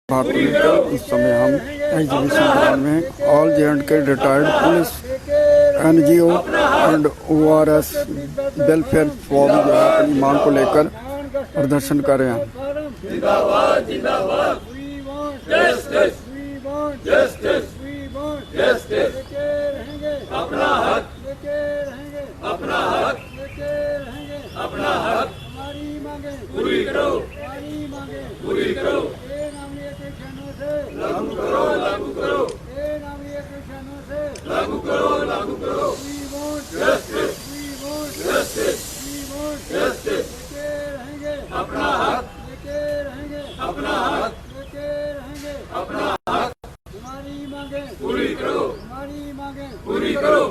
भारत इस समय हम एग्जीबिशन में all जे&के retired police NGO and ORS welfare for जो है अपनी मांग को लेकर प्रदर्शन कर रहे हैं। जिंदाबाद जिंदाबाद जस्टिस जस्टिस जस्टिस अपना हक अपना हक अपना हक पूरी करो पूरी करो लागू करो लागू करो लागू करो लागू करो जस्टिस जस्टिस जस्टिस अपना हक अपना हक अपना हक पूरी करो पूरी करो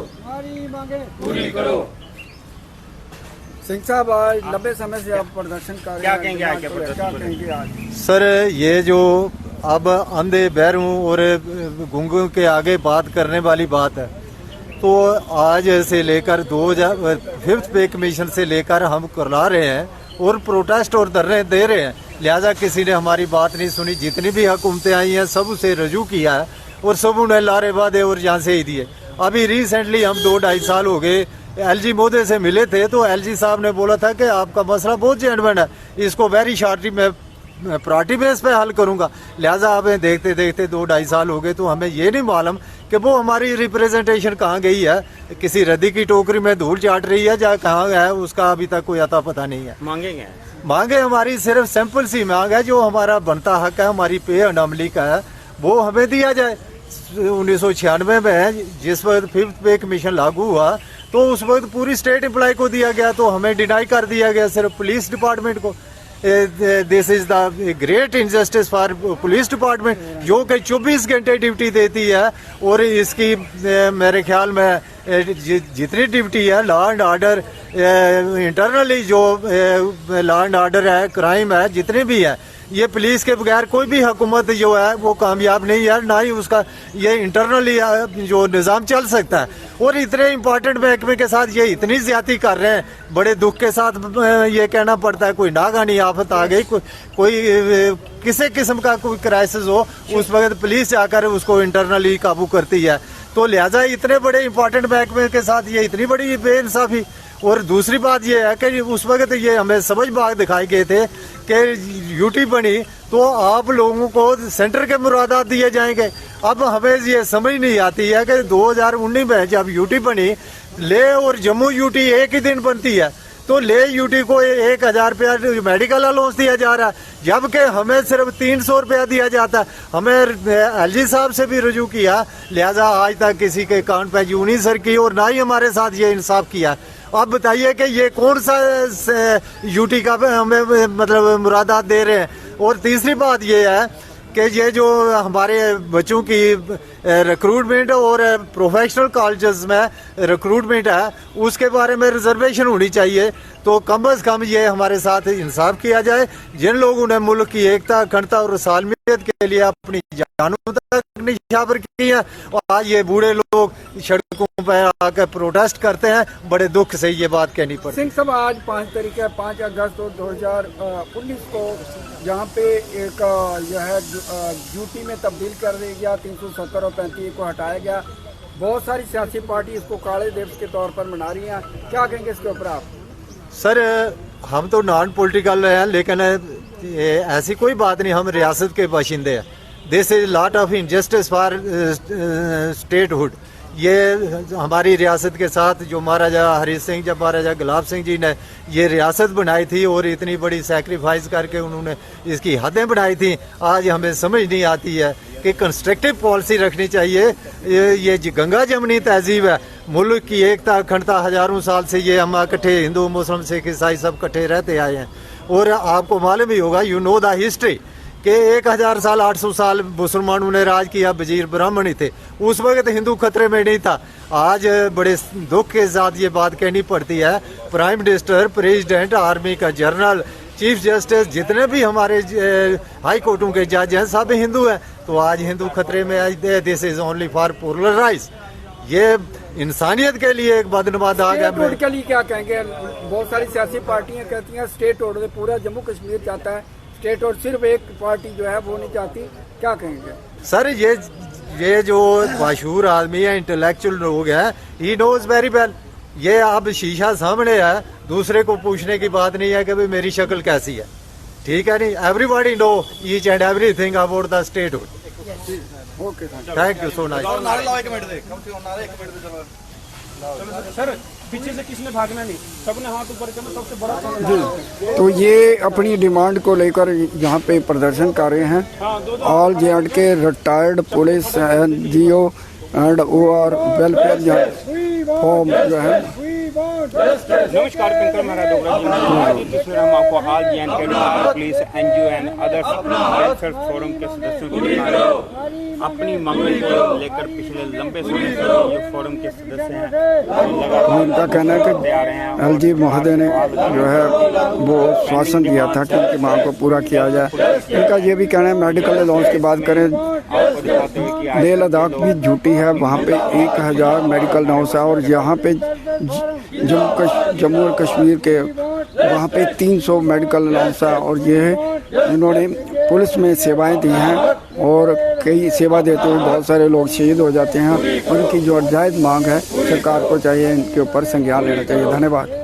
पूरी करो। सिंह साहब, आज लंबे समय से आप प्रदर्शन कर रहे हैं, क्या कहेंगे आज? सर, ये जो अब अंधे बहरों और गूंगों के आगे बात करने वाली बात है, तो आज से लेकर 2005 पे कमीशन से लेकर हम करला रहे हैं और प्रोटेस्ट और धरने दे रहे हैं। लिहाजा किसी ने हमारी बात नहीं सुनी। जितनी भी हुकूमतें आई हैं सब उसे रजू किया है और सब उन्हें लारे वादे और जान से ही दिए। अभी रिसेंटली हम 2-2.5 साल हो गए LG मोदी से मिले थे, तो LG साहब ने बोला था कि आपका मसला बहुत जेन्युइन है, इसको वेरी शॉर्टली मैं पार्टी बेस पे हल करूंगा। लिहाजा हमें देखते देखते 2-2.5 साल हो गए, तो हमें ये नहीं मालूम कि वो हमारी रिप्रेजेंटेशन कहाँ गई है। किसी रद्दी की टोकरी में धूल चाट रही है या कहाँ है, उसका अभी तक कोई अता पता नहीं है। मांगे हमारी सिर्फ सिंपल सी मांग है, जो हमारा बनता हक है, हमारी पे एंड अमली का है, वो हमें दिया जाए। 1996 में जिस वक्त 5th पे कमीशन लागू हुआ, तो उस वक्त पूरी स्टेट एम्प्लॉय को दिया गया, तो हमें डिनाई कर दिया गया सिर्फ पुलिस डिपार्टमेंट को। This is the great injustice for police department, जो कि 24 घंटे ड्यूटी देती है और इसकी मेरे ख्याल में जितनी ड्यूटी है लॉ एंड ऑर्डर, इंटरनली जो लॉ एंड ऑर्डर है, क्राइम है, जितने भी है, ये पुलिस के बगैर कोई भी हुकूमत जो है वो कामयाब नहीं है, ना ही उसका ये इंटरनली जो निज़ाम चल सकता है। और इतने इम्पोर्टेंट महकमे के साथ ये इतनी ज्यादती कर रहे हैं, बड़े दुख के साथ ये कहना पड़ता है। कोई नागानी आफत आ गई, कोई किसी किस्म का कोई क्राइसिस हो, उस वक्त पुलिस आकर उसको इंटरनली काबू करती है। तो लिहाजा इतने बड़े इंपॉर्टेंट महकमे के साथ ये इतनी बड़ी बेइंसाफी। और दूसरी बात ये है कि उस वक्त ये हमें समझ बाग दिखाए गए थे कि यूटी बनी तो आप लोगों को सेंटर के मुरादात दिए जाएंगे। अब हमें ये समझ नहीं आती है कि 2019 में जब यूटी बनी, ले और जम्मू यूटी एक ही दिन बनती है, तो ले यूटी को 1000 रुपया मेडिकल अलाउंस दिया जा रहा है, जबकि हमें सिर्फ 300 रुपया दिया जाता है। हमें LG साहब से भी रुजू किया, लिहाजा आज तक किसी के कान पे जू नहीं सर की और ना ही हमारे साथ ये इंसाफ किया। अब बताइए कि ये कौन सा यूटी का हमें मतलब मुरादात दे रहे हैं। और तीसरी बात ये है कि ये जो हमारे बच्चों की रिक्रूटमेंट और प्रोफेशनल कॉलेजेस में रिक्रूटमेंट है, उसके बारे में रिजर्वेशन होनी चाहिए। तो कम अज कम ये हमारे साथ इंसाफ किया जाए। जिन लोगों ने मुल्क की एकता, अखंडता और सालमियत के लिए अपनी जानों तक निछावर की है, और आज ये बूढ़े लोग सड़कों पर आकर प्रोटेस्ट करते हैं, बड़े दुख से ये बात कहनी पड़ती है। सिंह साहब, आज 5 अगस्त 2019 को जहाँ पे एक यह है ड्यूटी में तब्दील कर दिया गया, 370 और 35 को हटाया गया। बहुत सारी सियासी पार्टी इसको काले दिवस के तौर पर मना रही हैं, क्या कहेंगे इसके ऊपर आप? सर, हम तो नॉन पॉलिटिकल हैं, लेकिन ऐसी कोई बात नहीं, हम रियासत के बाशिंदे हैं। This is lot of injustice for statehood. ये हमारी रियासत के साथ जो महाराजा हरी सिंह, जब महाराजा गुलाब सिंह जी ने ये रियासत बनाई थी और इतनी बड़ी सैक्रिफाइस करके उन्होंने इसकी हदें बनाई थी, आज हमें समझ नहीं आती है कि कंस्ट्रक्टिव पॉलिसी रखनी चाहिए। ये गंगा जमनी तहजीब है, मुल्क की एकता अखंडता, हजारों साल से ये हम इकट्ठे हिंदू मुस्लिम सिख ईसाई सब इकट्ठे रहते आए हैं। और आपको मालूम ही होगा, यू नो द हिस्ट्री, कि 1000 साल 800 साल मुसलमानों ने राज किया, वजीर ब्राह्मण ही थे, उस वक्त हिंदू खतरे में नहीं था। आज बड़े दुख के साथ ये बात कहनी पड़ती है, प्राइम मिनिस्टर, प्रेसिडेंट, आर्मी का जनरल, चीफ जस्टिस, जितने भी हमारे हाई कोर्टों के जज हैं, सब हिंदू हैं। तो आज हिंदू खतरे में, आज this is only for polarise. ये इंसानियत के लिए एक बदनुमा दाग है। स्टेट के लिए क्या कहेंगे? बहुत सारी सियासी पार्टियां कहती हैं स्टेट ऑर्डर पूरा जम्मू कश्मीर चाहता है, स्टेट और सिर्फ एक पार्टी जो है वो नहीं चाहती, क्या कहेंगे? सर ये जो मशहूर आदमी है, इंटेलेक्चुअल लोग हैं, ही नोज वेरी वेल। ये अब शीशा सामने है, दूसरे को पूछने की बात नहीं है कि भाई मेरी शक्ल कैसी है, ठीक है नहीं। Everybody know each and everything about the statehood. Okay thank you so much. Sir पीछे से किसने भागना नहीं, सबने हाथ ऊपर करना, सबसे बड़ा जी। तो ये अपनी डिमांड को लेकर यहाँ पे प्रदर्शन कर रहे हैं। ऑल जे के retired police NGO and OR welfare form जो है। नमस्कार, पिंकर महाराज डोगरा जी, जिसमें हम आपको all J police NGO and others welfare forum के सदस्यों की डिमांड अपनी मांगों को लेकर पिछले लंबे समय से ये फोरम के सदस्य हैं। उनका कहना है कि LG महोदय ने जो है वो श्वासन दिया था कि उनकी मांग को पूरा किया जाए। इनका ये भी कहना है मेडिकल अलाउंस की बात करें, लेह लद्दाख भी झूठी है, वहाँ पे 1000 मेडिकल अलाउंस है और यहाँ पे जम्मू और कश्मीर के वहाँ पे 300 मेडिकल अलाउंस है। और ये इन्होंने पुलिस में सेवाएं दी हैं और कई सेवा देते हुए बहुत सारे लोग शहीद हो जाते हैं। उनकी जो जायज़ मांग है, सरकार को चाहिए इनके ऊपर संज्ञान लेना चाहिए। धन्यवाद।